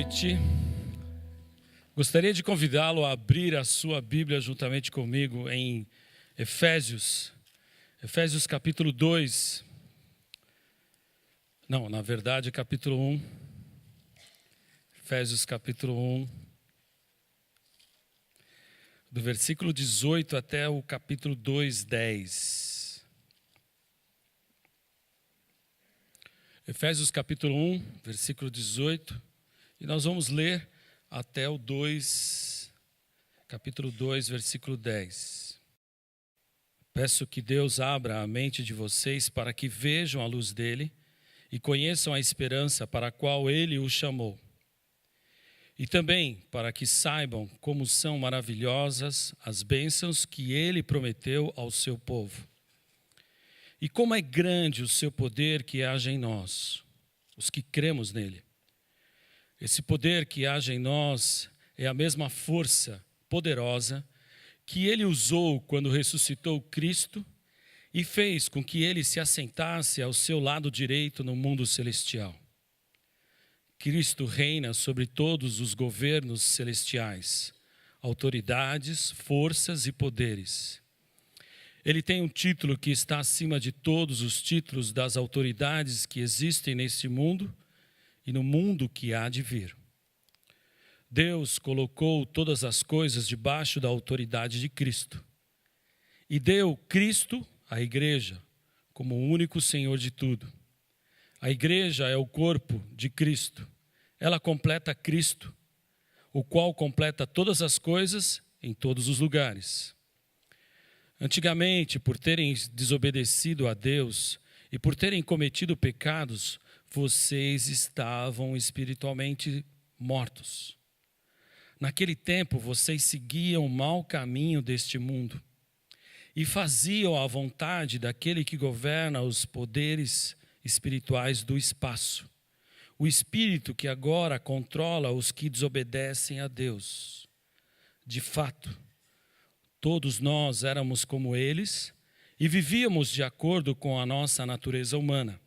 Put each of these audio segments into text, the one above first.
noite. Gostaria de convidá-lo a abrir a sua Bíblia juntamente comigo em Efésios capítulo 2. Não, na verdade, capítulo 1. Efésios capítulo 1. Do versículo 18 até o capítulo 2, 10. Efésios capítulo 1, versículo 18. E nós vamos ler até o 2, capítulo 2, versículo 10. Peço que Deus abra a mente de vocês para que vejam a luz dele e conheçam a esperança para a qual ele os chamou. E também para que saibam como são maravilhosas as bênçãos que ele prometeu ao seu povo. E como é grande o seu poder que age em nós, os que cremos nele. Esse poder que age em nós é a mesma força poderosa que ele usou quando ressuscitou Cristo e fez com que ele se assentasse ao seu lado direito no mundo celestial. Cristo reina sobre todos os governos celestiais, autoridades, forças e poderes. Ele tem um título que está acima de todos os títulos das autoridades que existem nesse mundo e no mundo que há de vir. Deus colocou todas as coisas debaixo da autoridade de Cristo e deu Cristo à igreja como o único Senhor de tudo. A igreja é o corpo de Cristo. Ela completa Cristo, o qual completa todas as coisas em todos os lugares. Antigamente, por terem desobedecido a Deus e por terem cometido pecados, vocês estavam espiritualmente mortos. Naquele tempo, vocês seguiam o mau caminho deste mundo e faziam a vontade daquele que governa os poderes espirituais do espaço, o espírito que agora controla os que desobedecem a Deus. De fato, todos nós éramos como eles e vivíamos de acordo com a nossa natureza humana,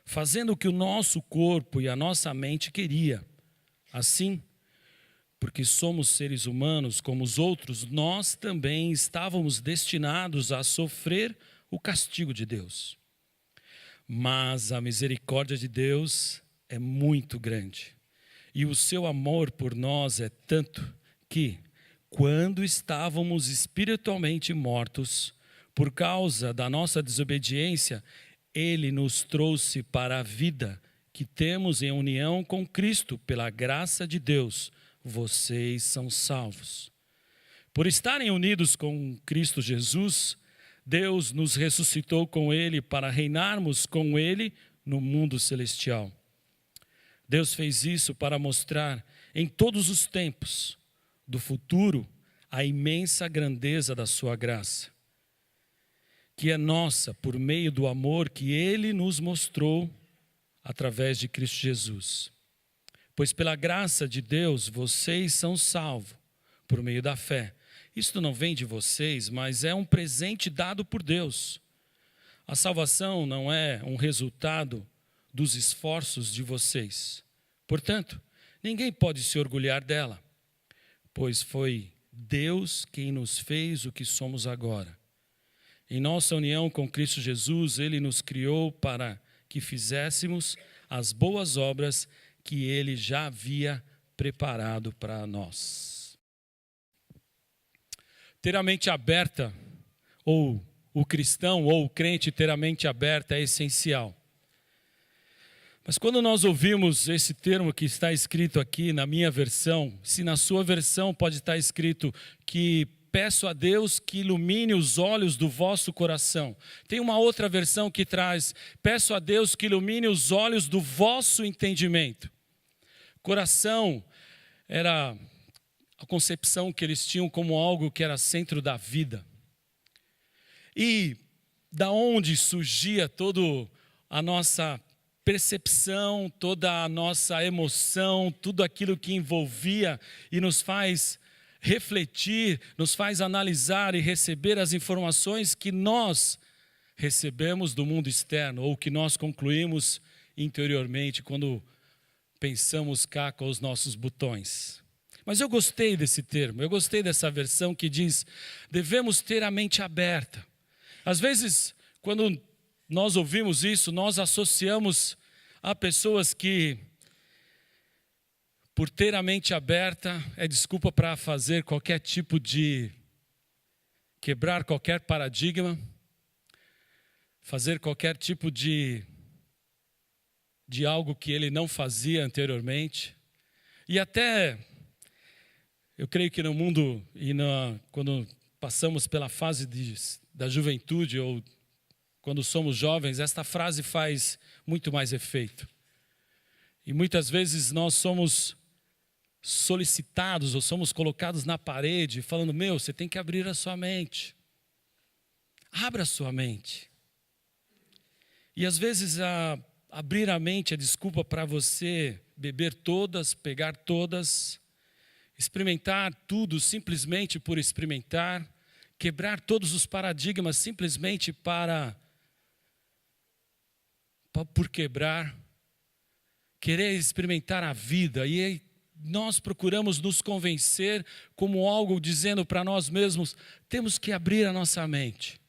fazendo o que o nosso corpo e a nossa mente queria. Assim, porque somos seres humanos como os outros, nós também estávamos destinados a sofrer o castigo de Deus. Mas a misericórdia de Deus é muito grande, e o seu amor por nós é tanto que, quando estávamos espiritualmente mortos, por causa da nossa desobediência, ele nos trouxe para a vida que temos em união com Cristo. Pela graça de Deus, vocês são salvos. Por estarem unidos com Cristo Jesus, Deus nos ressuscitou com ele para reinarmos com ele no mundo celestial. Deus fez isso para mostrar em todos os tempos do futuro a imensa grandeza da sua graça, que é nossa por meio do amor que ele nos mostrou através de Cristo Jesus. Pois pela graça de Deus vocês são salvos por meio da fé. Isto não vem de vocês, mas é um presente dado por Deus. A salvação não é um resultado dos esforços de vocês. Portanto, ninguém pode se orgulhar dela, pois foi Deus quem nos fez o que somos agora. Em nossa união com Cristo Jesus, ele nos criou para que fizéssemos as boas obras que ele já havia preparado para nós. Ter a mente aberta, ou o cristão ou o crente ter a mente aberta é essencial. Mas quando nós ouvimos esse termo que está escrito aqui na minha versão, se na sua versão pode estar escrito que peço a Deus que ilumine os olhos do vosso coração. Tem uma outra versão que traz, peço a Deus que ilumine os olhos do vosso entendimento. Coração era a concepção que eles tinham como algo que era centro da vida. E da onde surgia toda a nossa percepção, toda a nossa emoção, tudo aquilo que envolvia e nos faz refletir, nos faz analisar e receber as informações que nós recebemos do mundo externo, ou que nós concluímos interiormente quando pensamos cá com os nossos botões. Mas eu gostei desse termo, eu gostei dessa versão que diz, devemos ter a mente aberta. Às vezes, quando nós ouvimos isso, nós associamos a pessoas que, por ter a mente aberta, é desculpa para fazer qualquer tipo de, quebrar qualquer paradigma, fazer qualquer tipo de algo que ele não fazia anteriormente. E até, eu creio que no mundo, quando passamos pela fase da juventude, ou quando somos jovens, esta frase faz muito mais efeito. E muitas vezes nós somos solicitados, ou somos colocados na parede, falando, você tem que abrir a sua mente. Abra a sua mente. E às vezes abrir a mente é desculpa para você beber todas, pegar todas, experimentar tudo simplesmente por experimentar, quebrar todos os paradigmas simplesmente por quebrar, querer experimentar a vida. E aí nós procuramos nos convencer como algo dizendo para nós mesmos, temos que abrir a nossa mente.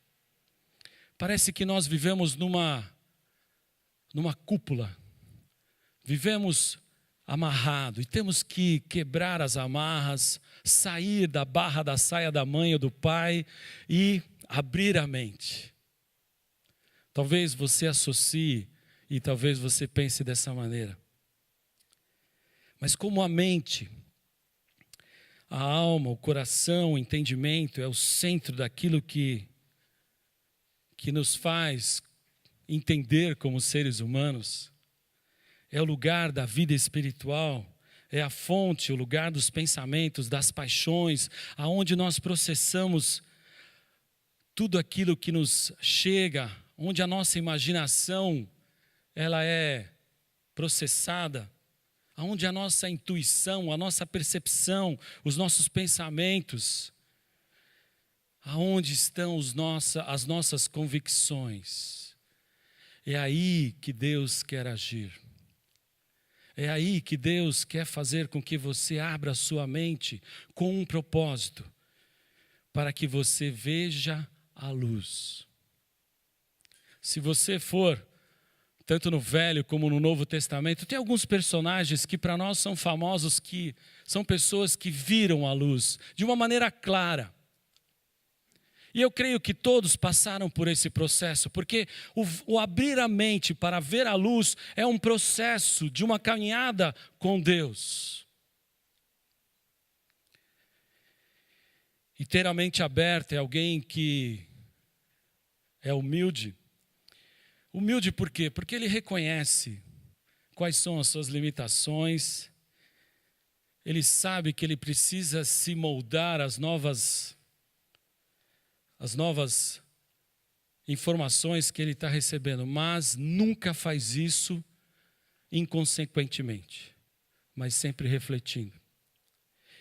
Parece que nós vivemos numa cúpula, vivemos amarrado e temos que quebrar as amarras, sair da barra da saia da mãe ou do pai e abrir a mente. Talvez você associe e talvez você pense dessa maneira. Mas como a mente, a alma, o coração, o entendimento é o centro daquilo que nos faz entender como seres humanos, é o lugar da vida espiritual, é a fonte, o lugar dos pensamentos, das paixões, aonde nós processamos tudo aquilo que nos chega, onde a nossa imaginação ela é processada, aonde a nossa intuição, a nossa percepção, os nossos pensamentos, aonde estão as nossas convicções. É aí que Deus quer agir. É aí que Deus quer fazer com que você abra a sua mente com um propósito, para que você veja a luz. Se você for, tanto no Velho como no Novo Testamento, tem alguns personagens que para nós são famosos, que são pessoas que viram a luz de uma maneira clara. E eu creio que todos passaram por esse processo, porque o abrir a mente para ver a luz é um processo de uma caminhada com Deus. E ter a mente aberta é alguém que é humilde. Humilde por quê? Porque ele reconhece quais são as suas limitações, ele sabe que ele precisa se moldar às novas informações que ele está recebendo, mas nunca faz isso inconsequentemente, mas sempre refletindo.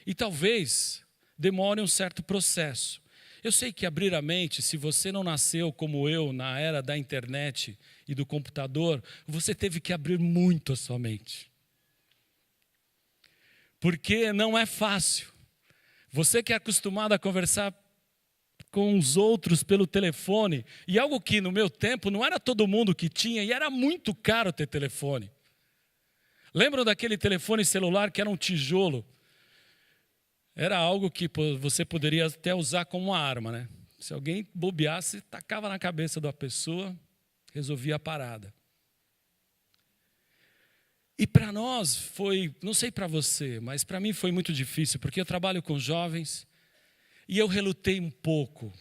E talvez demore um certo processo. Eu sei que abrir a mente, se você não nasceu como eu na era da internet e do computador, você teve que abrir muito a sua mente. Porque não é fácil. Você que é acostumado a conversar com os outros pelo telefone, e algo que no meu tempo não era todo mundo que tinha, e era muito caro ter telefone. Lembram daquele telefone celular que era um tijolo? Era algo que você poderia até usar como uma arma, né? Se alguém bobeasse, tacava na cabeça da pessoa, resolvia a parada. E para nós foi, não sei para você, mas para mim foi muito difícil, porque eu trabalho com jovens, e eu relutei um pouco,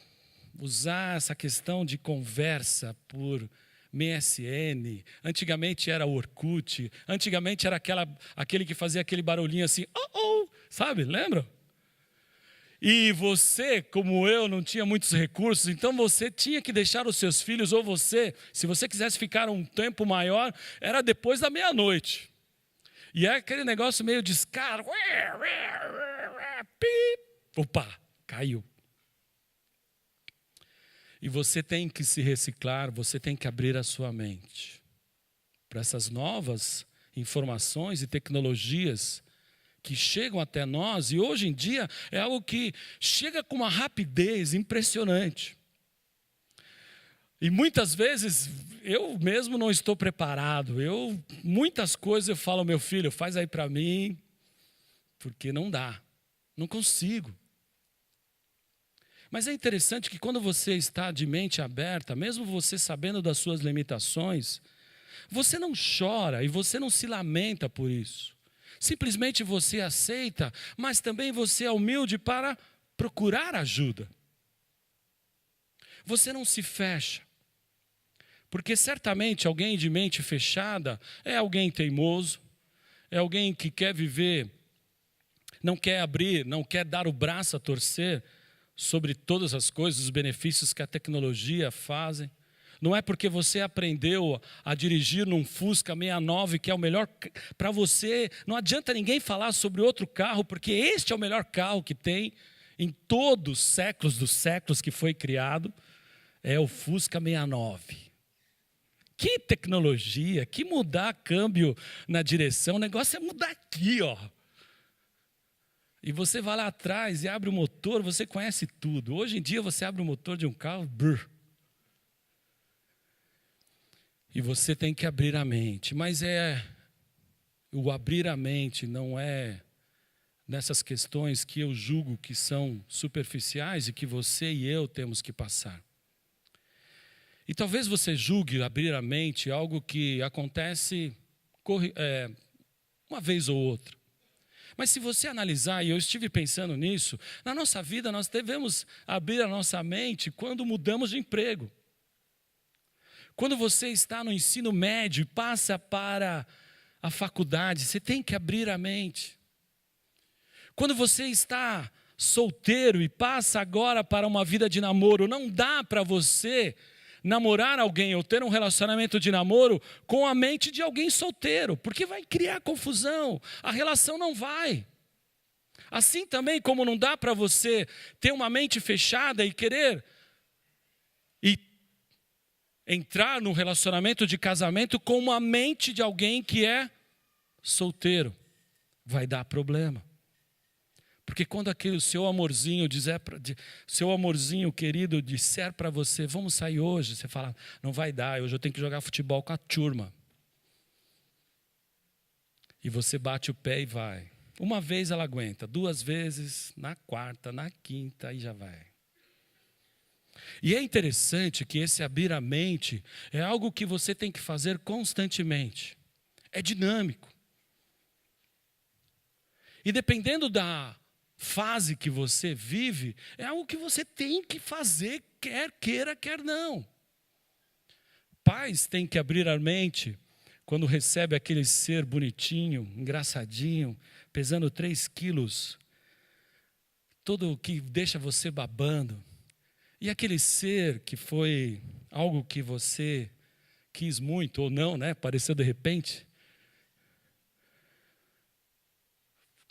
usar essa questão de conversa por MSN, antigamente era o Orkut, antigamente era aquele que fazia aquele barulhinho assim, sabe, lembra? E você, como eu, não tinha muitos recursos, então você tinha que deixar os seus filhos, ou você, se você quisesse ficar um tempo maior, era depois da meia-noite. E é aquele negócio meio descaro, opa, caiu. E você tem que se reciclar, você tem que abrir a sua mente para essas novas informações e tecnologias que chegam até nós, e hoje em dia é algo que chega com uma rapidez impressionante. E muitas vezes eu mesmo não estou preparado. Muitas coisas eu falo, meu filho, faz aí para mim, porque não dá, não consigo. Mas é interessante que quando você está de mente aberta, mesmo você sabendo das suas limitações, você não chora e você não se lamenta por isso. Simplesmente você aceita, mas também você é humilde para procurar ajuda. Você não se fecha. Porque certamente alguém de mente fechada é alguém teimoso, é alguém que quer viver, não quer abrir, não quer dar o braço a torcer sobre todas as coisas, os benefícios que a tecnologia fazem. Não é porque você aprendeu a dirigir num Fusca 69, que é o melhor para você. Não adianta ninguém falar sobre outro carro, porque este é o melhor carro que tem em todos os séculos dos séculos que foi criado. É o Fusca 69. Que tecnologia, que mudar câmbio na direção. O negócio é mudar aqui, ó. E você vai lá atrás e abre o motor, você conhece tudo. Hoje em dia você abre o motor de um carro, brrr. E você tem que abrir a mente. Mas o abrir a mente não é nessas questões que eu julgo que são superficiais e que você e eu temos que passar. E talvez você julgue abrir a mente algo que acontece uma vez ou outra. Mas se você analisar, e eu estive pensando nisso, na nossa vida nós devemos abrir a nossa mente quando mudamos de emprego. Quando você está no ensino médio e passa para a faculdade, você tem que abrir a mente. Quando você está solteiro e passa agora para uma vida de namoro, não dá para você namorar alguém ou ter um relacionamento de namoro com a mente de alguém solteiro, porque vai criar confusão, a relação não vai. Assim também como não dá para você ter uma mente fechada e querer entrar num relacionamento de casamento com uma mente de alguém que é solteiro, vai dar problema. Porque quando aquele seu amorzinho seu amorzinho querido disser para você, vamos sair hoje, você fala, não vai dar, hoje eu tenho que jogar futebol com a turma. E você bate o pé e vai. Uma vez ela aguenta, 2 vezes, na 4ª, na 5ª, aí já vai. E é interessante que esse abrir a mente é algo que você tem que fazer constantemente. É dinâmico. E dependendo da fase que você vive, é algo que você tem que fazer, quer queira, quer não. Pais têm que abrir a mente quando recebe aquele ser bonitinho, engraçadinho, pesando 3 quilos, todo que deixa você babando. E aquele ser que foi algo que você quis muito ou não, né? Apareceu de repente.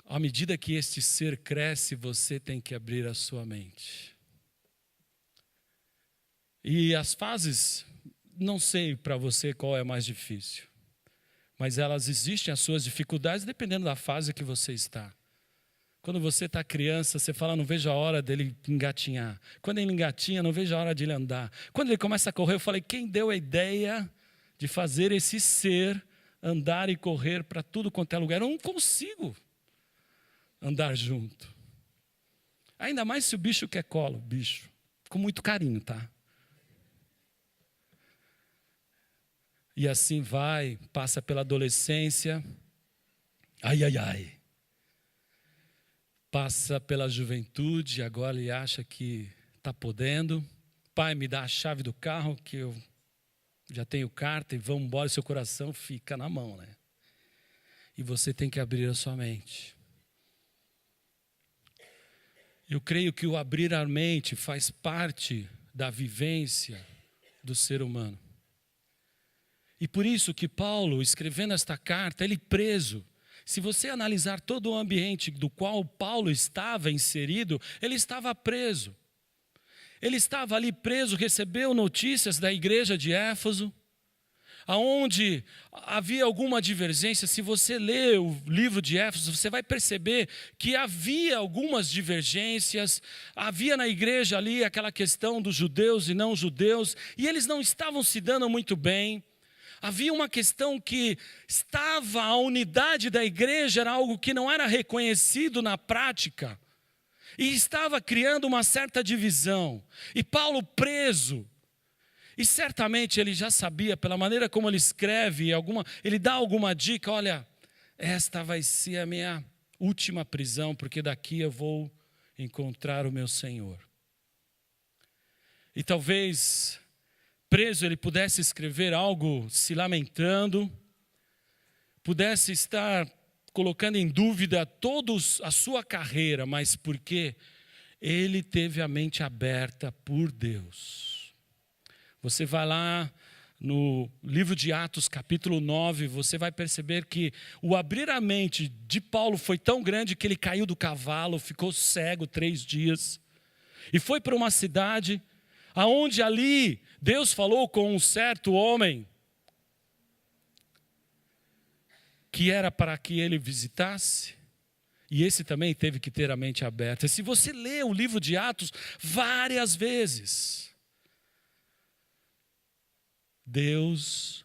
À medida que este ser cresce, você tem que abrir a sua mente. E as fases, não sei para você qual é mais difícil. Mas elas existem, as suas dificuldades, dependendo da fase que você está. Quando você está criança, você fala, não vejo a hora dele engatinhar. Quando ele engatinha, não vejo a hora de ele andar. Quando ele começa a correr, eu falei, quem deu a ideia de fazer esse ser andar e correr para tudo quanto é lugar? Eu não consigo andar junto. Ainda mais se o bicho quer colo, bicho. Com muito carinho, tá? E assim vai, passa pela adolescência. Ai, ai, ai. Passa pela juventude, agora ele acha que está podendo. Pai, me dá a chave do carro, que eu já tenho carta, e vamos embora, seu coração fica na mão, né? E você tem que abrir a sua mente. Eu creio que o abrir a mente faz parte da vivência do ser humano. E por isso que Paulo, escrevendo esta carta, ele preso. Se você analisar todo o ambiente do qual Paulo estava inserido, ele estava preso. Ele estava ali preso, recebeu notícias da igreja de Éfeso, aonde havia alguma divergência. Se você ler o livro de Éfeso, você vai perceber que havia algumas divergências, havia na igreja ali aquela questão dos judeus e não judeus, e eles não estavam se dando muito bem. Havia uma questão que a unidade da igreja era algo que não era reconhecido na prática, e estava criando uma certa divisão. E Paulo preso, e certamente ele já sabia, pela maneira como ele escreve, ele dá alguma dica: olha, esta vai ser a minha última prisão, porque daqui eu vou encontrar o meu Senhor. E talvez, preso, ele pudesse escrever algo se lamentando, pudesse estar colocando em dúvida toda a sua carreira, mas porque ele teve a mente aberta por Deus. Você vai lá no livro de Atos, capítulo 9, você vai perceber que o abrir a mente de Paulo foi tão grande que ele caiu do cavalo, ficou cego 3 dias, e foi para uma cidade, aonde ali Deus falou com um certo homem, que era para que ele visitasse, e esse também teve que ter a mente aberta. E se você lê o livro de Atos várias vezes, Deus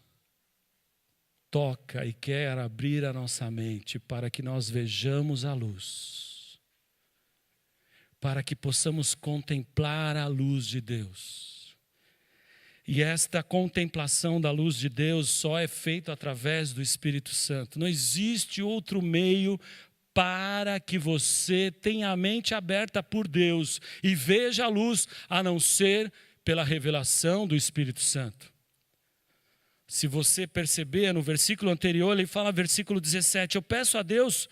toca e quer abrir a nossa mente para que nós vejamos a luz, para que possamos contemplar a luz de Deus. E esta contemplação da luz de Deus só é feita através do Espírito Santo. Não existe outro meio para que você tenha a mente aberta por Deus e veja a luz, a não ser pela revelação do Espírito Santo. Se você perceber no versículo anterior, ele fala, versículo 17, eu peço a Deus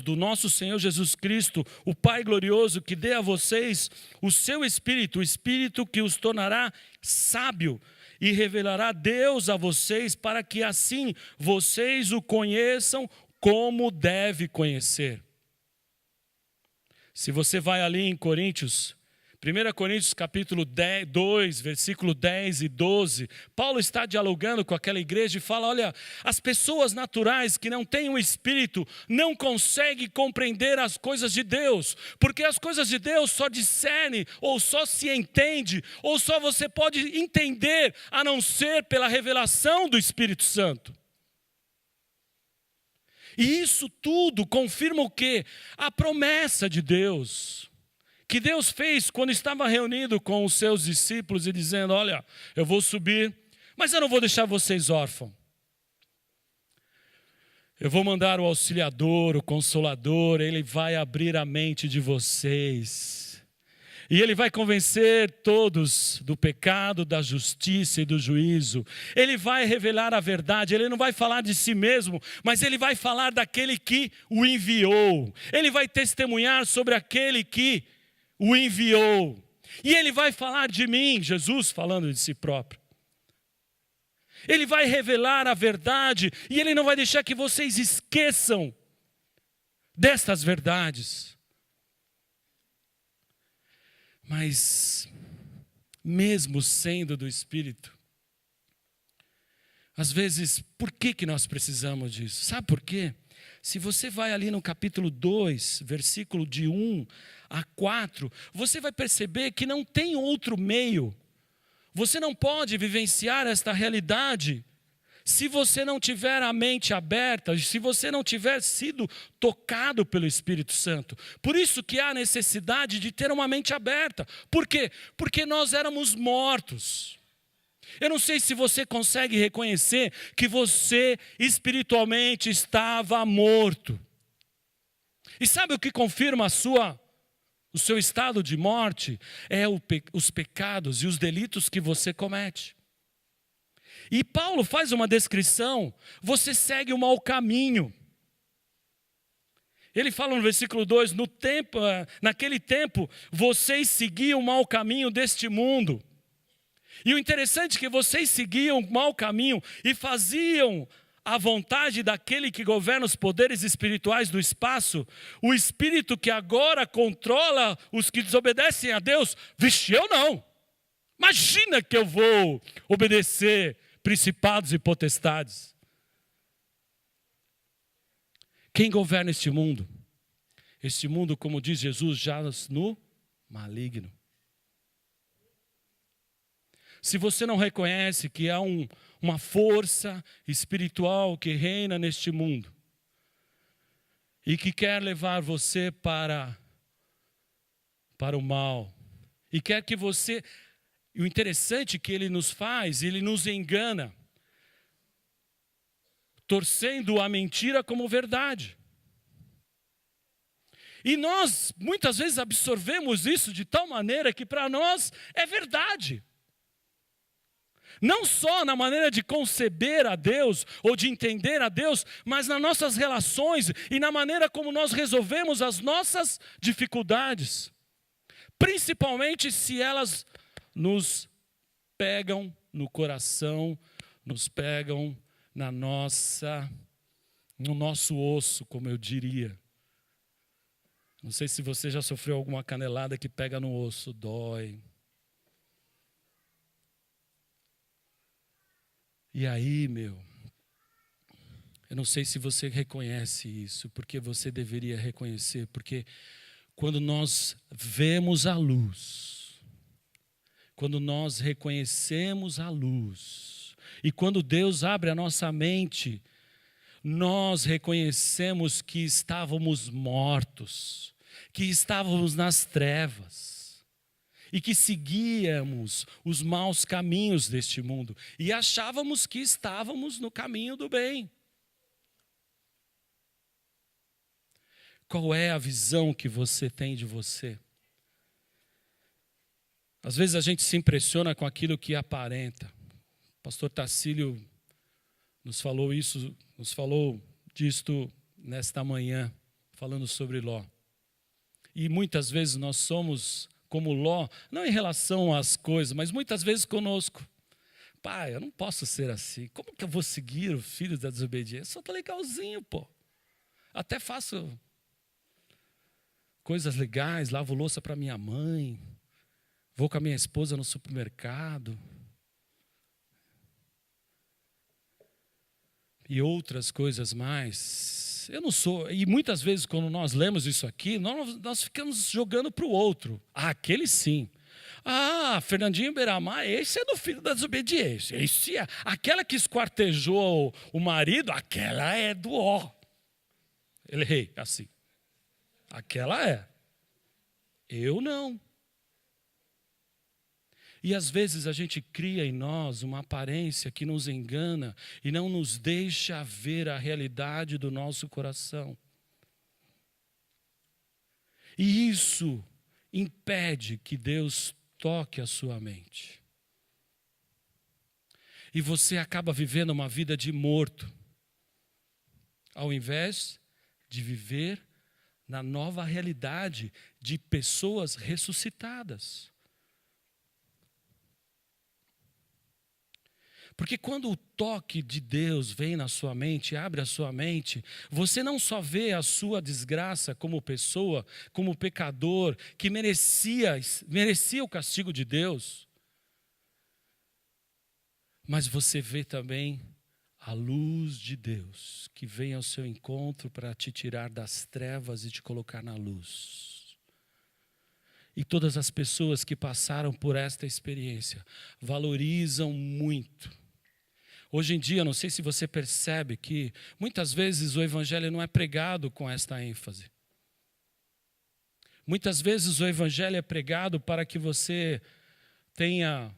do nosso Senhor Jesus Cristo, o Pai glorioso, que dê a vocês o seu Espírito, o Espírito que os tornará sábio e revelará Deus a vocês, para que assim vocês o conheçam como deve conhecer. Se você vai ali em Coríntios, 1 Coríntios capítulo 2, versículo 10 e 12, Paulo está dialogando com aquela igreja e fala, olha, as pessoas naturais que não têm o Espírito não conseguem compreender as coisas de Deus, porque as coisas de Deus só discerne, ou só se entende, ou só você pode entender, a não ser pela revelação do Espírito Santo. E isso tudo confirma o quê? A promessa de Deus, que Deus fez quando estava reunido com os seus discípulos e dizendo, olha, eu vou subir, mas eu não vou deixar vocês órfãos. Eu vou mandar o auxiliador, o consolador, ele vai abrir a mente de vocês. E ele vai convencer todos do pecado, da justiça e do juízo. Ele vai revelar a verdade, ele não vai falar de si mesmo, mas ele vai falar daquele que o enviou. Ele vai testemunhar sobre aquele que o enviou. E ele vai falar de mim, Jesus falando de si próprio. Ele vai revelar a verdade e ele não vai deixar que vocês esqueçam destas verdades. Mas, mesmo sendo do Espírito, às vezes, por que nós precisamos disso? Sabe por quê? Se você vai ali no capítulo 2, versículo de 1 a 4, você vai perceber que não tem outro meio. Você não pode vivenciar esta realidade se você não tiver a mente aberta, se você não tiver sido tocado pelo Espírito Santo. Por isso que há necessidade de ter uma mente aberta. Por quê? Porque nós éramos mortos. Eu não sei se você consegue reconhecer que você espiritualmente estava morto. E sabe o que confirma o seu estado de morte? É os pecados e os delitos que você comete. E Paulo faz uma descrição, você segue o mau caminho. Ele fala no versículo 2, naquele tempo, vocês seguiam o mau caminho deste mundo. E o interessante é que vocês seguiam o mau caminho e faziam a vontade daquele que governa os poderes espirituais do espaço, o espírito que agora controla os que desobedecem a Deus. Vixe, eu não. Imagina que eu vou obedecer principados e potestades. Quem governa este mundo? Este mundo, como diz Jesus, jaz no maligno. Se você não reconhece que há uma força espiritual que reina neste mundo e que quer levar você para o mal, e quer que você... E o interessante é que ele nos faz, ele nos engana, torcendo a mentira como verdade. E nós, muitas vezes, absorvemos isso de tal maneira que para nós é verdade. Não só na maneira de conceber a Deus ou de entender a Deus, mas nas nossas relações e na maneira como nós resolvemos as nossas dificuldades. Principalmente se elas nos pegam no coração, nos pegam no nosso osso, como eu diria. Não sei se você já sofreu alguma canelada que pega no osso, dói. E aí, eu não sei se você reconhece isso, porque você deveria reconhecer, porque quando nós vemos a luz, quando nós reconhecemos a luz, e quando Deus abre a nossa mente, nós reconhecemos que estávamos mortos, que estávamos nas trevas, e que seguíamos os maus caminhos deste mundo, e achávamos que estávamos no caminho do bem. Qual é a visão que você tem de você? Às vezes a gente se impressiona com aquilo que aparenta. O pastor Tacílio nos falou disto nesta manhã, falando sobre Ló. E muitas vezes nós somos como Ló, não em relação às coisas, mas muitas vezes conosco. Pai, eu não posso ser assim. Como que eu vou seguir o filho da desobediência? Eu só estou legalzinho, pô. Até faço coisas legais, lavo louça para minha mãe, vou com a minha esposa no supermercado. E outras coisas mais. Eu não sou... E muitas vezes quando nós lemos isso aqui, nós ficamos jogando para o outro. Ah, aquele sim. Ah, Fernandinho Beiramar, esse é do filho da desobediência. Esse é. Aquela que esquartejou o marido, aquela é do ó. Ele errei, assim. Aquela é. Eu não. E às vezes a gente cria em nós uma aparência que nos engana e não nos deixa ver a realidade do nosso coração. E isso impede que Deus toque a sua mente. E você acaba vivendo uma vida de morto, ao invés de viver na nova realidade de pessoas ressuscitadas. Porque quando o toque de Deus vem na sua mente, abre a sua mente, você não só vê a sua desgraça como pessoa, como pecador, que merecia o castigo de Deus, mas você vê também a luz de Deus, que vem ao seu encontro para te tirar das trevas e te colocar na luz. E todas as pessoas que passaram por esta experiência valorizam muito. Hoje em dia, não sei se você percebe que muitas vezes o evangelho não é pregado com esta ênfase. Muitas vezes o evangelho é pregado para que você tenha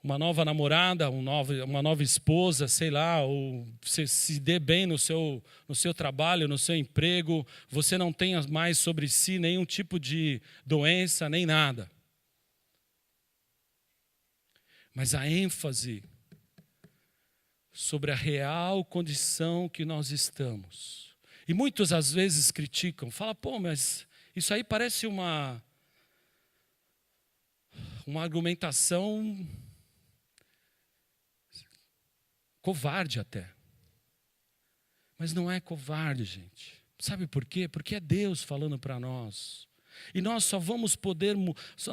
uma nova namorada, uma nova esposa, sei lá, ou você se dê bem no seu trabalho, no seu emprego, você não tenha mais sobre si nenhum tipo de doença, nem nada. Mas a ênfase sobre a real condição que nós estamos. E muitos às vezes criticam, falam, pô, mas isso aí parece uma argumentação covarde até. Mas não é covarde, gente. Sabe por quê? Porque é Deus falando para nós. E nós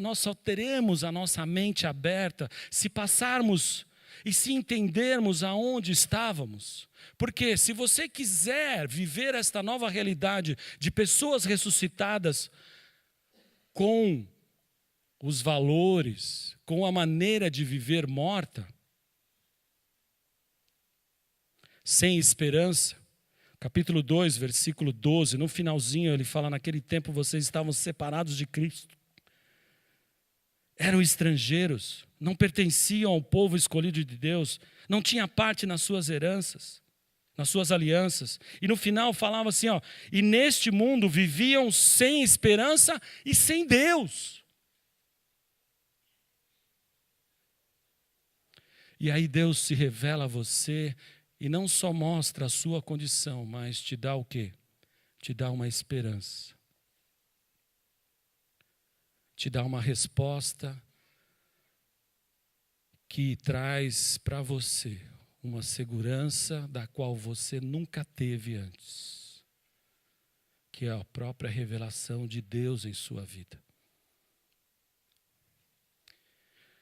nós só teremos a nossa mente aberta se passarmos e se entendermos aonde estávamos. Porque se você quiser viver esta nova realidade de pessoas ressuscitadas com os valores, com a maneira de viver morta, sem esperança, capítulo 2, versículo 12, no finalzinho ele fala: naquele tempo vocês estavam separados de Cristo, eram estrangeiros, não pertenciam ao povo escolhido de Deus, não tinham parte nas suas heranças, nas suas alianças. E no final falava assim, e neste mundo viviam sem esperança e sem Deus. E aí Deus se revela a você e não só mostra a sua condição, mas te dá o quê? Te dá uma esperança. Te dá uma resposta que traz para você uma segurança da qual você nunca teve antes, que é a própria revelação de Deus em sua vida.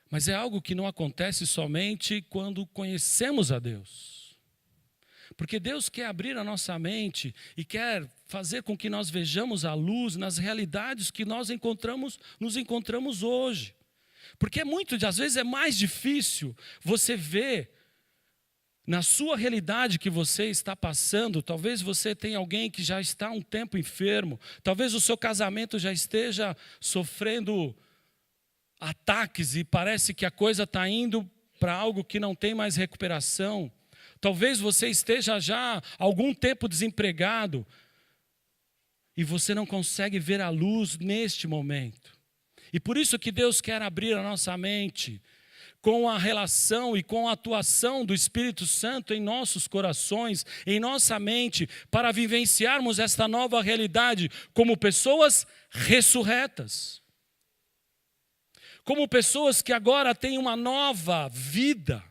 Mas é algo que não acontece somente quando conhecemos a Deus. Porque Deus quer abrir a nossa mente e quer fazer com que nós vejamos a luz nas realidades que nos encontramos hoje. Porque às vezes é mais difícil você ver na sua realidade que você está passando. Talvez você tenha alguém que já está há um tempo enfermo. Talvez o seu casamento já esteja sofrendo ataques e parece que a coisa está indo para algo que não tem mais recuperação. Talvez você esteja já há algum tempo desempregado e você não consegue ver a luz neste momento. E por isso que Deus quer abrir a nossa mente com a relação e com a atuação do Espírito Santo em nossos corações, em nossa mente, para vivenciarmos esta nova realidade como pessoas ressurretas. Como pessoas que agora têm uma nova vida.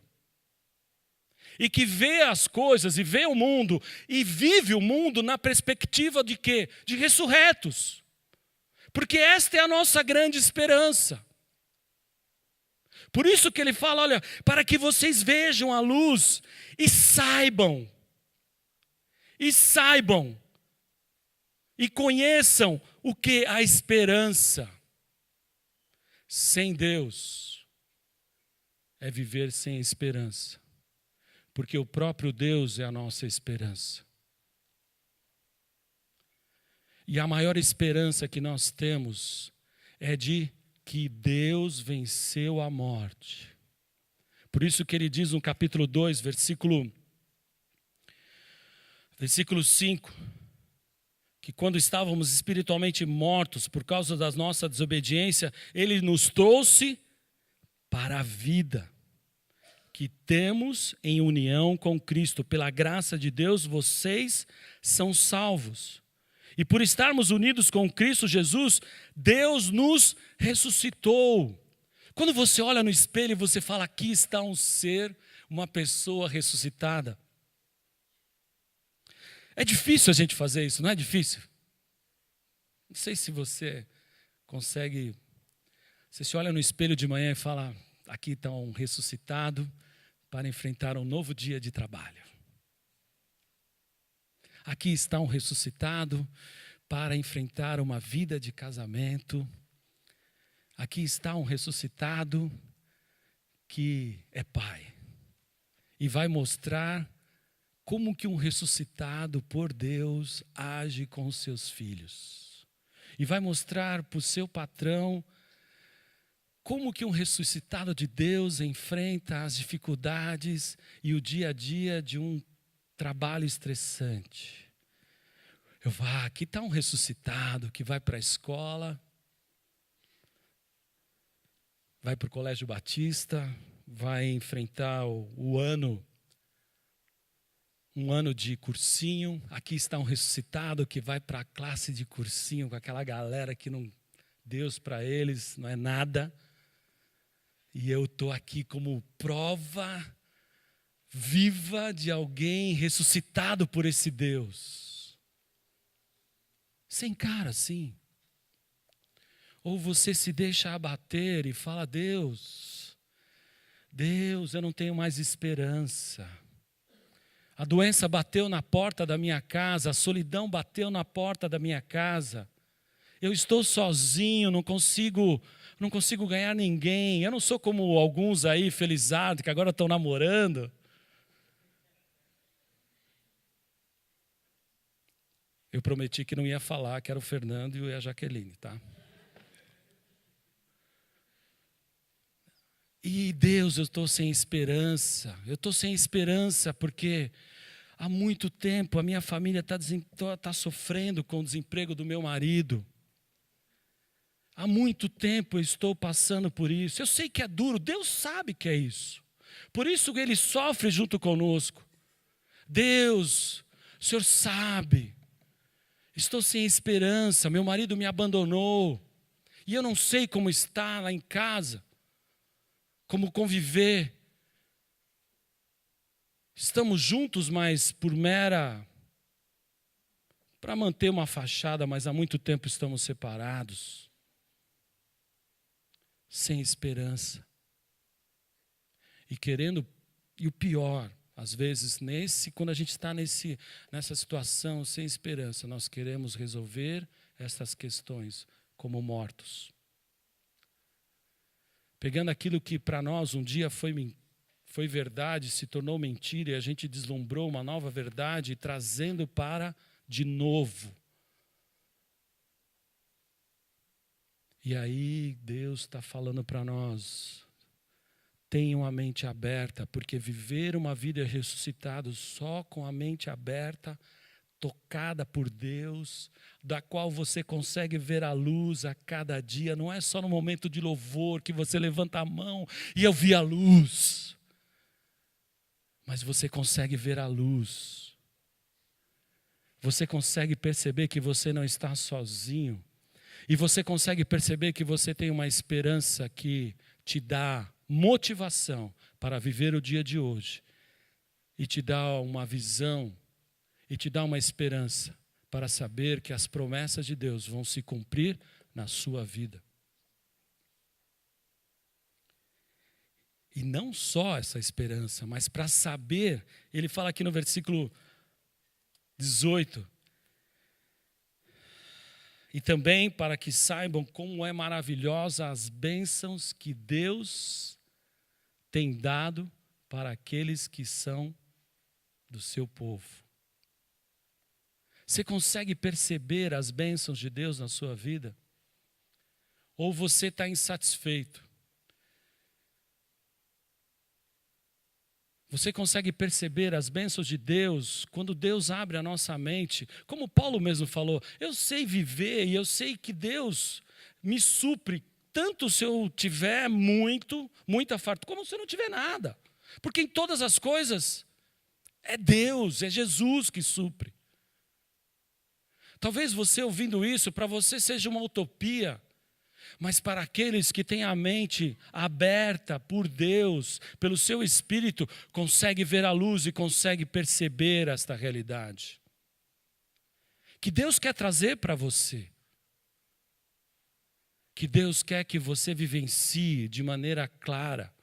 E que vê as coisas e vê o mundo e vive o mundo na perspectiva de quê? De ressurretos. Porque esta é a nossa grande esperança. Por isso que ele fala, olha, para que vocês vejam a luz e saibam, e conheçam o que? A esperança. Sem Deus é viver sem esperança. Porque o próprio Deus é a nossa esperança. E a maior esperança que nós temos é de que Deus venceu a morte. Por isso que ele diz no capítulo 2, versículo 5, que quando estávamos espiritualmente mortos por causa da nossa desobediência, ele nos trouxe para a vida que temos em união com Cristo. Pela graça de Deus, vocês são salvos. E por estarmos unidos com Cristo Jesus, Deus nos ressuscitou. Quando você olha no espelho e você fala, aqui está um ser, uma pessoa ressuscitada. É difícil a gente fazer isso, não é difícil? Não sei se você consegue. Você se olha no espelho de manhã e fala, aqui está um ressuscitado para enfrentar um novo dia de trabalho. Aqui está um ressuscitado para enfrentar uma vida de casamento. Aqui está um ressuscitado que é pai. E vai mostrar como que um ressuscitado por Deus age com os seus filhos. E vai mostrar para o seu patrão como que um ressuscitado de Deus enfrenta as dificuldades e o dia a dia de um trabalho estressante. Aqui está um ressuscitado que vai para a escola, vai para o Colégio Batista, vai enfrentar um ano de cursinho. Aqui está um ressuscitado que vai para a classe de cursinho com aquela galera que não, Deus para eles não é nada. E eu estou aqui como prova viva de alguém ressuscitado por esse Deus. Você encara assim. Ou você se deixa abater e fala: Deus, eu não tenho mais esperança. A doença bateu na porta da minha casa, a solidão bateu na porta da minha casa. Eu estou sozinho, não consigo ganhar ninguém. Eu não sou como alguns aí, felizardos, que agora estão namorando. Eu prometi que não ia falar, que era o Fernando e a Jaqueline, tá? E Deus, eu estou sem esperança. Eu estou sem esperança porque há muito tempo a minha família está sofrendo com o desemprego do meu marido. Há muito tempo eu estou passando por isso. Eu sei que é duro, Deus sabe que é isso. Por isso Ele sofre junto conosco. Deus, o Senhor sabe. Estou sem esperança, meu marido me abandonou. E eu não sei como está lá em casa. Como conviver. Estamos juntos, mas para manter uma fachada, mas há muito tempo estamos separados. Sem esperança. E o pior, às vezes, quando a gente está nessa situação sem esperança, nós queremos resolver essas questões como mortos. Pegando aquilo que para nós um dia foi verdade, se tornou mentira, e a gente deslumbrou uma nova verdade, trazendo para de novo. E aí Deus está falando para nós, tenham a mente aberta, porque viver uma vida ressuscitada só com a mente aberta, tocada por Deus, da qual você consegue ver a luz a cada dia, não é só no momento de louvor que você levanta a mão e eu vi a luz, mas você consegue ver a luz, você consegue perceber que você não está sozinho, e você consegue perceber que você tem uma esperança que te dá motivação para viver o dia de hoje. E te dá uma visão, e te dá uma esperança para saber que as promessas de Deus vão se cumprir na sua vida. E não só essa esperança, mas para saber, ele fala aqui no versículo 18, e também para que saibam como é maravilhosa as bênçãos que Deus tem dado para aqueles que são do seu povo. Você consegue perceber as bênçãos de Deus na sua vida? Ou você está insatisfeito? Você consegue perceber as bênçãos de Deus quando Deus abre a nossa mente? Como Paulo mesmo falou, eu sei viver e eu sei que Deus me supre, tanto se eu tiver muita fartura, como se eu não tiver nada. Porque em todas as coisas é Deus, é Jesus que supre. Talvez você ouvindo isso, para você seja uma utopia. Mas para aqueles que têm a mente aberta por Deus, pelo seu Espírito, consegue ver a luz e consegue perceber esta realidade. Que Deus quer trazer para você. Que Deus quer que você vivencie de maneira clara.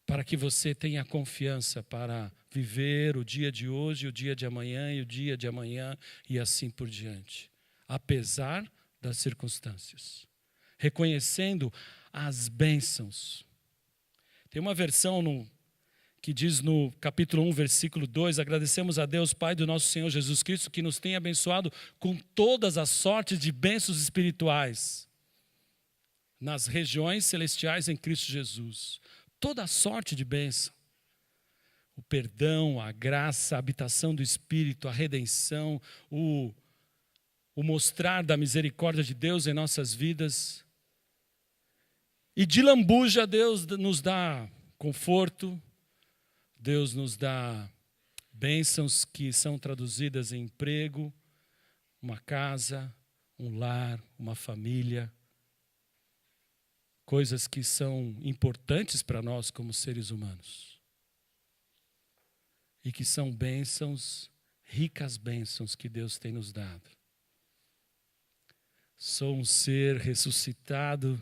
Para que você tenha confiança para viver o dia de hoje, o dia de amanhã e o dia de amanhã e assim por diante. Apesar das circunstâncias, reconhecendo as bênçãos. Tem uma versão que diz no capítulo 1, versículo 2, agradecemos a Deus, Pai do nosso Senhor Jesus Cristo, que nos tem abençoado com todas as sortes de bênçãos espirituais, nas regiões celestiais em Cristo Jesus. Toda a sorte de bênção. O perdão, a graça, a habitação do Espírito, a redenção, o mostrar da misericórdia de Deus em nossas vidas. E de lambuja, Deus nos dá conforto, Deus nos dá bênçãos que são traduzidas em emprego, uma casa, um lar, uma família. Coisas que são importantes para nós como seres humanos. E que são bênçãos, ricas bênçãos que Deus tem nos dado. Sou um ser ressuscitado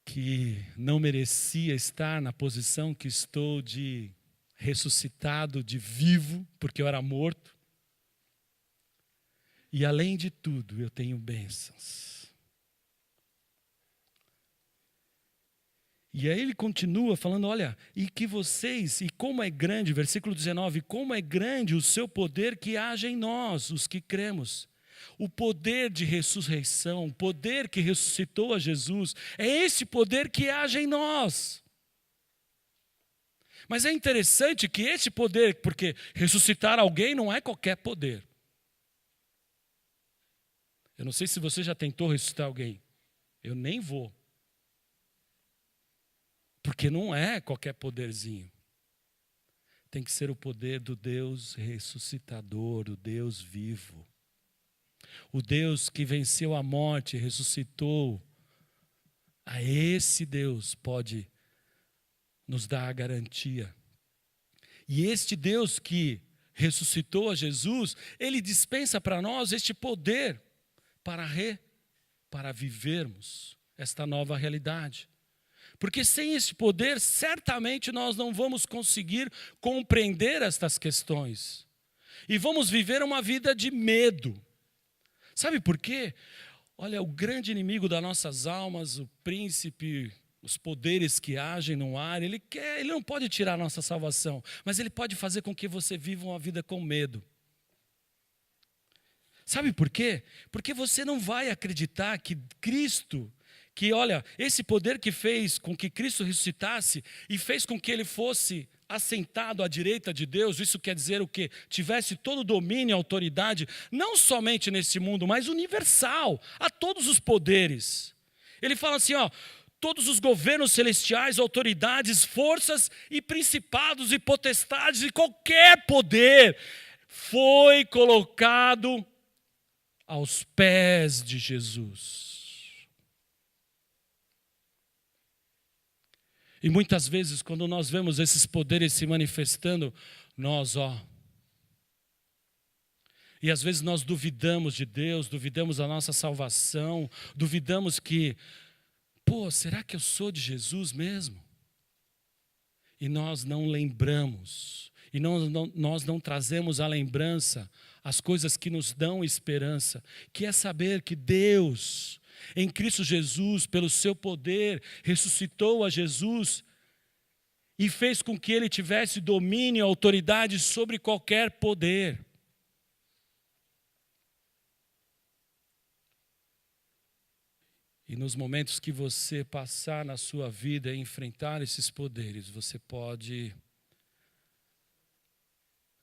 que não merecia estar na posição que estou de ressuscitado, de vivo, porque eu era morto. E além de tudo, eu tenho bênçãos. E aí ele continua falando, olha, e que vocês, e como é grande, versículo 19, como é grande o seu poder que age em nós, os que cremos. O poder de ressurreição, o poder que ressuscitou a Jesus, é esse poder que age em nós. Mas é interessante que esse poder, porque ressuscitar alguém não é qualquer poder. Eu não sei se você já tentou ressuscitar alguém. Eu nem vou. Porque não é qualquer poderzinho. Tem que ser o poder do Deus ressuscitador, o Deus vivo. O Deus que venceu a morte e ressuscitou. A esse Deus pode nos dar a garantia. E este Deus que ressuscitou a Jesus, Ele dispensa para nós este poder para vivermos esta nova realidade. Porque sem esse poder, certamente nós não vamos conseguir compreender estas questões. E vamos viver uma vida de medo. Sabe por quê? Olha, o grande inimigo das nossas almas, o príncipe, os poderes que agem no ar, ele não pode tirar a nossa salvação, mas ele pode fazer com que você viva uma vida com medo. Sabe por quê? Porque você não vai acreditar que Cristo, olha, esse poder que fez com que Cristo ressuscitasse e fez com que ele fosse assentado à direita de Deus, isso quer dizer o quê? Tivesse todo o domínio e autoridade, não somente nesse mundo, mas universal, a todos os poderes. Ele fala assim, ó, todos os governos celestiais, autoridades, forças e principados e potestades e qualquer poder foi colocado aos pés de Jesus. E muitas vezes, quando nós vemos esses poderes se manifestando, e às vezes nós duvidamos de Deus, duvidamos da nossa salvação, duvidamos que, será que eu sou de Jesus mesmo? E nós não lembramos, e nós não trazemos à lembrança as coisas que nos dão esperança, que é saber que Deus, em Cristo Jesus, pelo seu poder, ressuscitou a Jesus e fez com que ele tivesse domínio e autoridade sobre qualquer poder. E nos momentos que você passar na sua vida e enfrentar esses poderes, você pode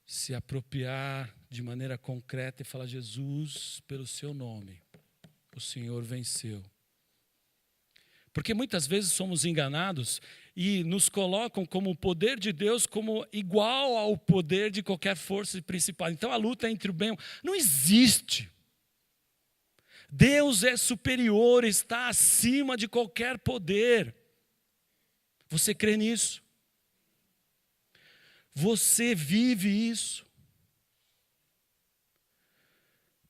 se apropriar de maneira concreta e falar, Jesus, pelo seu nome, o Senhor venceu. Porque muitas vezes somos enganados e nos colocam como o poder de Deus como igual ao poder de qualquer força principal. Então a luta entre o bem e o mal não existe. Deus é superior, está acima de qualquer poder. Você crê nisso? Você vive isso?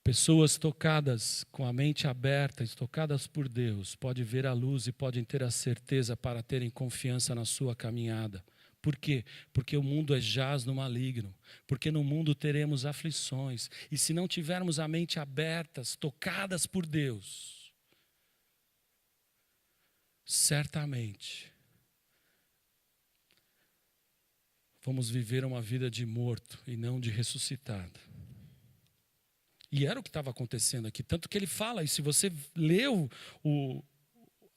Pessoas tocadas com a mente aberta, tocadas por Deus, podem ver a luz e podem ter a certeza para terem confiança na sua caminhada. Por quê? Porque o mundo é jaz no maligno. Porque no mundo teremos aflições. E se não tivermos a mente abertas, tocadas por Deus, certamente vamos viver uma vida de morto e não de ressuscitado. E era o que estava acontecendo aqui. Tanto que ele fala, e se você leu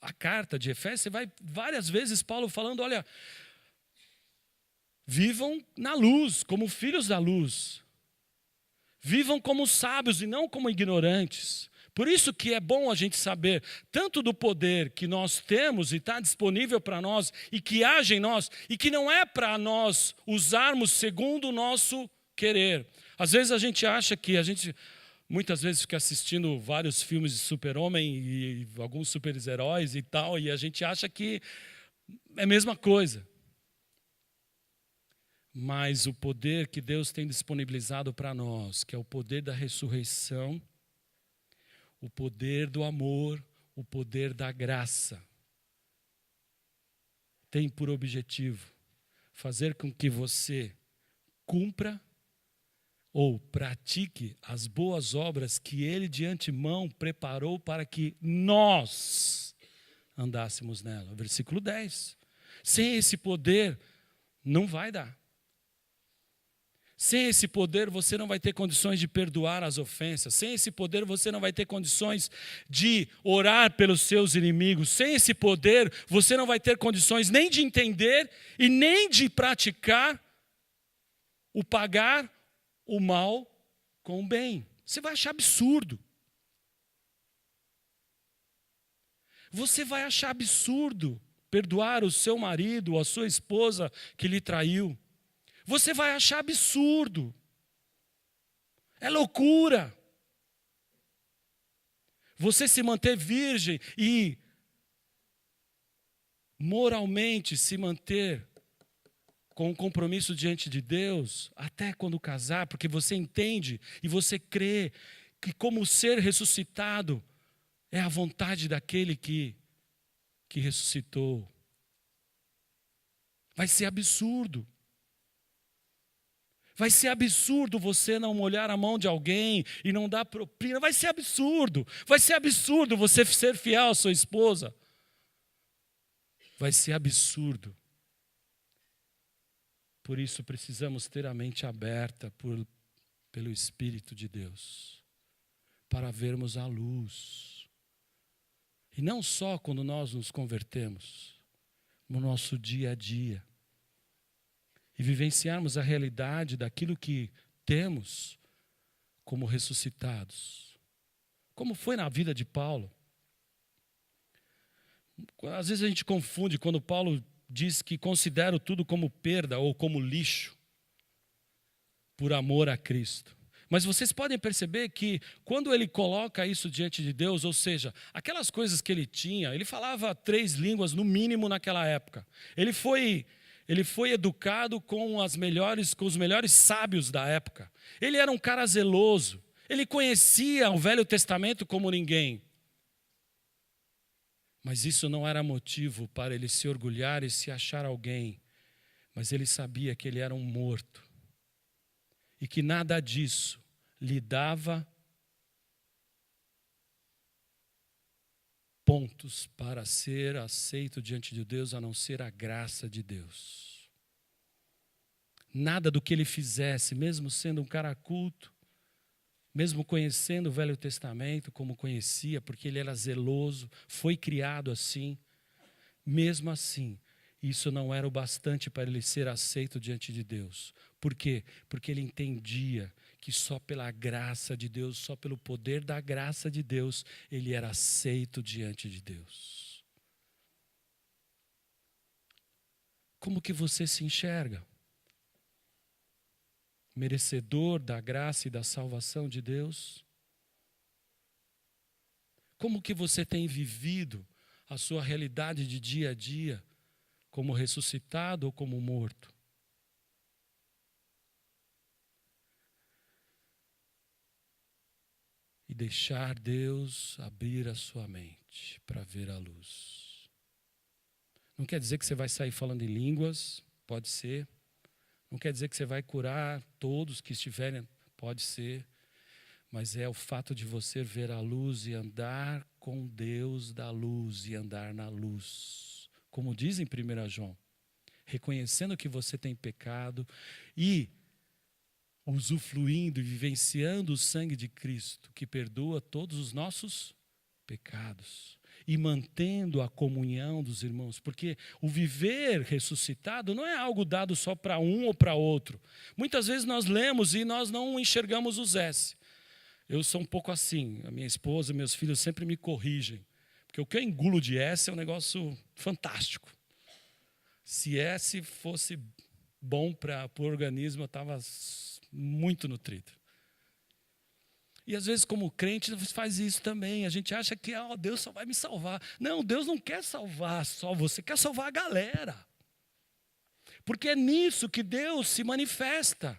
a carta de Efésios, você vai várias vezes Paulo falando, olha, vivam na luz, como filhos da luz. Vivam como sábios e não como ignorantes. Por isso que é bom a gente saber tanto do poder que nós temos e está disponível para nós e que age em nós e que não é para nós usarmos segundo o nosso querer. Às vezes a gente acha que muitas vezes fica assistindo vários filmes de super-homem e alguns super-heróis e tal, e a gente acha que é a mesma coisa. Mas o poder que Deus tem disponibilizado para nós, que é o poder da ressurreição, o poder do amor, o poder da graça, tem por objetivo fazer com que você cumpra ou pratique as boas obras que Ele de antemão preparou para que nós andássemos nela. Versículo 10. Sem esse poder, não vai dar. Sem esse poder, você não vai ter condições de perdoar as ofensas. Sem esse poder, você não vai ter condições de orar pelos seus inimigos. Sem esse poder, você não vai ter condições nem de entender e nem de praticar o pagar o mal com o bem. Você vai achar absurdo. Você vai achar absurdo perdoar o seu marido ou a sua esposa que lhe traiu. Você vai achar absurdo. É loucura. Você se manter virgem e moralmente se manter com um compromisso diante de Deus, até quando casar, porque você entende e você crê que como ser ressuscitado é a vontade daquele que ressuscitou. Vai ser absurdo. Vai ser absurdo você não molhar a mão de alguém e não dar propina. Vai ser absurdo. Vai ser absurdo você ser fiel à sua esposa. Vai ser absurdo. Por isso precisamos ter a mente aberta pelo Espírito de Deus, para vermos a luz. E não só quando nós nos convertemos, no nosso dia a dia. E vivenciarmos a realidade daquilo que temos como ressuscitados. Como foi na vida de Paulo. Às vezes a gente confunde quando Paulo diz que considero tudo como perda ou como lixo, por amor a Cristo. Mas vocês podem perceber que quando ele coloca isso diante de Deus, ou seja, aquelas coisas que ele tinha, ele falava 3 línguas no mínimo naquela época. Ele foi educado com os melhores sábios da época. Ele era um cara zeloso. Ele conhecia o Velho Testamento como ninguém. Mas isso não era motivo para ele se orgulhar e se achar alguém. Mas ele sabia que ele era um morto. E que nada disso lhe dava pontos para ser aceito diante de Deus, a não ser a graça de Deus. Nada do que ele fizesse, mesmo sendo um cara culto, mesmo conhecendo o Velho Testamento como conhecia, porque ele era zeloso, foi criado assim, mesmo assim, isso não era o bastante para ele ser aceito diante de Deus. Por quê? Porque ele entendia que só pela graça de Deus, só pelo poder da graça de Deus, ele era aceito diante de Deus. Como que você se enxerga? Merecedor da graça e da salvação de Deus? Como que você tem vivido a sua realidade de dia a dia, como ressuscitado ou como morto? E deixar Deus abrir a sua mente para ver a luz. Não quer dizer que você vai sair falando em línguas, pode ser. Não quer dizer que você vai curar todos que estiverem, pode ser. Mas é o fato de você ver a luz e andar com Deus da luz e andar na luz. Como diz em 1 João, reconhecendo que você tem pecado e usufruindo e vivenciando o sangue de Cristo, que perdoa todos os nossos pecados. E mantendo a comunhão dos irmãos, porque o viver ressuscitado não é algo dado só para um ou para outro. Muitas vezes nós lemos e nós não enxergamos os S. Eu sou um pouco assim, a minha esposa e meus filhos sempre me corrigem, porque o que eu engulo de S é um negócio fantástico. Se S fosse bom para o organismo, eu estava muito nutrido. E às vezes como crente faz isso também. A gente acha que Deus só vai me salvar. Não, Deus não quer salvar só você, quer salvar a galera. Porque é nisso que Deus se manifesta.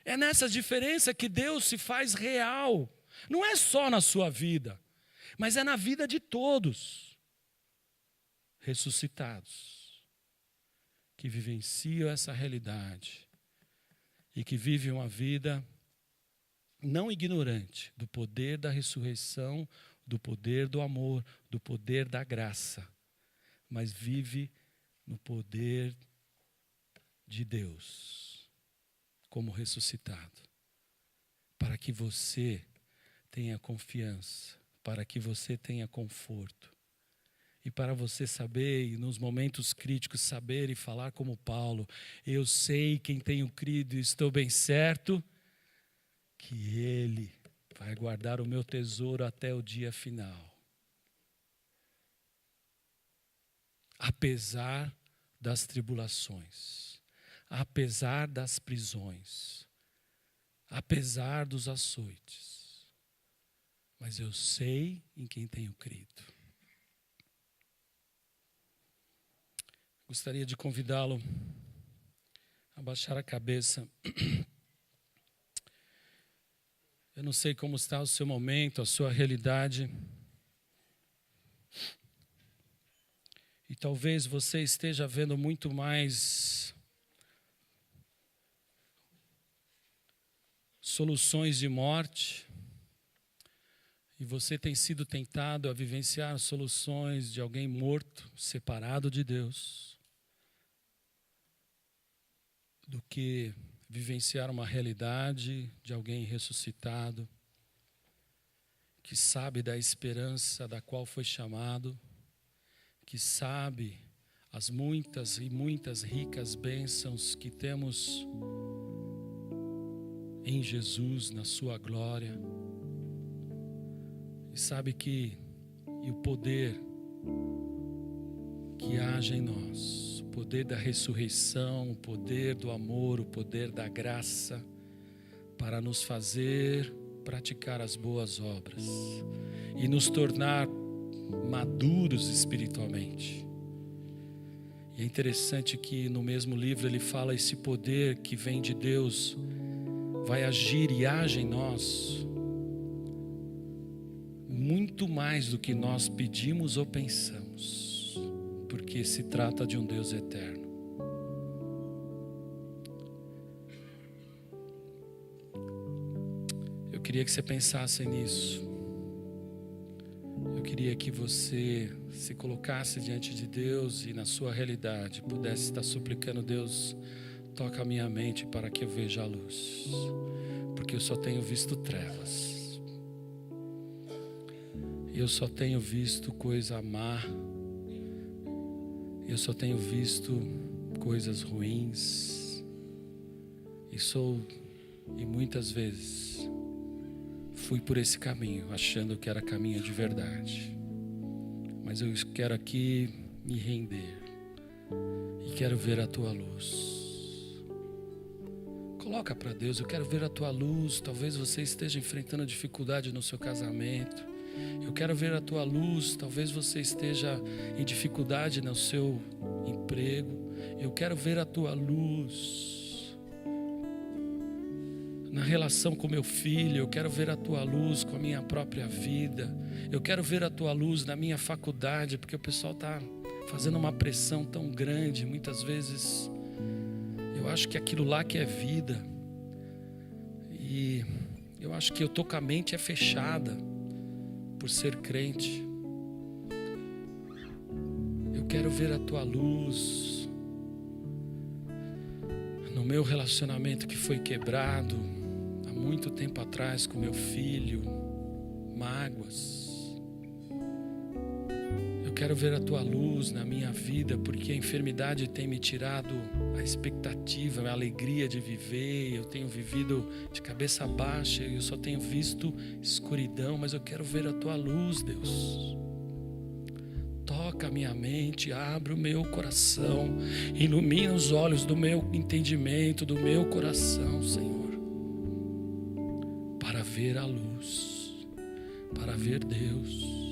É nessa diferença que Deus se faz real. Não é só na sua vida, mas é na vida de todos ressuscitados, que vivenciam essa realidade e que vivem uma vida não ignorante do poder da ressurreição, do poder do amor, do poder da graça, mas vive no poder de Deus, como ressuscitado, para que você tenha confiança, para que você tenha conforto, e para você saber, e nos momentos críticos, saber e falar como Paulo: eu sei quem tenho crido e estou bem certo, que Ele vai guardar o meu tesouro até o dia final. Apesar das tribulações, apesar das prisões, apesar dos açoites, mas eu sei em quem tenho crido. Gostaria de convidá-lo a baixar a cabeça. Eu não sei como está o seu momento, a sua realidade. E talvez você esteja vendo muito mais soluções de morte. E você tem sido tentado a vivenciar soluções de alguém morto, separado de Deus, do que vivenciar uma realidade de alguém ressuscitado, que sabe da esperança da qual foi chamado, que sabe as muitas e muitas ricas bênçãos que temos em Jesus, na sua glória, e sabe que o poder que age em nós, o poder da ressurreição, o poder do amor, o poder da graça, para nos fazer praticar as boas obras e nos tornar maduros espiritualmente. E é interessante que no mesmo livro ele fala: esse poder que vem de Deus vai agir e age em nós muito mais do que nós pedimos ou pensamos, porque se trata de um Deus eterno. Eu queria que você pensasse nisso. Eu queria que você se colocasse diante de Deus e na sua realidade pudesse estar suplicando: Deus, toca a minha mente para que eu veja a luz, porque eu só tenho visto trevas. Eu só tenho visto coisa má. Eu só tenho visto coisas ruins. E muitas vezes fui por esse caminho, achando que era caminho de verdade. Mas eu quero aqui me render e quero ver a tua luz. Coloca para Deus: eu quero ver a tua luz. Talvez você esteja enfrentando dificuldade no seu casamento. Eu quero ver a tua luz. Talvez você esteja em dificuldade no seu emprego. Eu quero ver a tua luz na relação com meu filho. Eu quero ver a tua luz com a minha própria vida. Eu quero ver a tua luz na minha faculdade, porque o pessoal está fazendo uma pressão tão grande. Muitas vezes eu acho que aquilo lá que é vida, e eu acho que eu tô com a mente fechada por ser crente. Eu quero ver a tua luz no meu relacionamento que foi quebrado há muito tempo atrás com meu filho, mágoas. Eu quero ver a tua luz na minha vida, porque a enfermidade tem me tirado a expectativa, a alegria de viver. Eu tenho vivido de cabeça baixa e eu só tenho visto escuridão, mas eu quero ver a tua luz, Deus. Toca a minha mente, abre o meu coração, ilumina os olhos do meu entendimento, do meu coração, Senhor, para ver a luz, para ver Deus.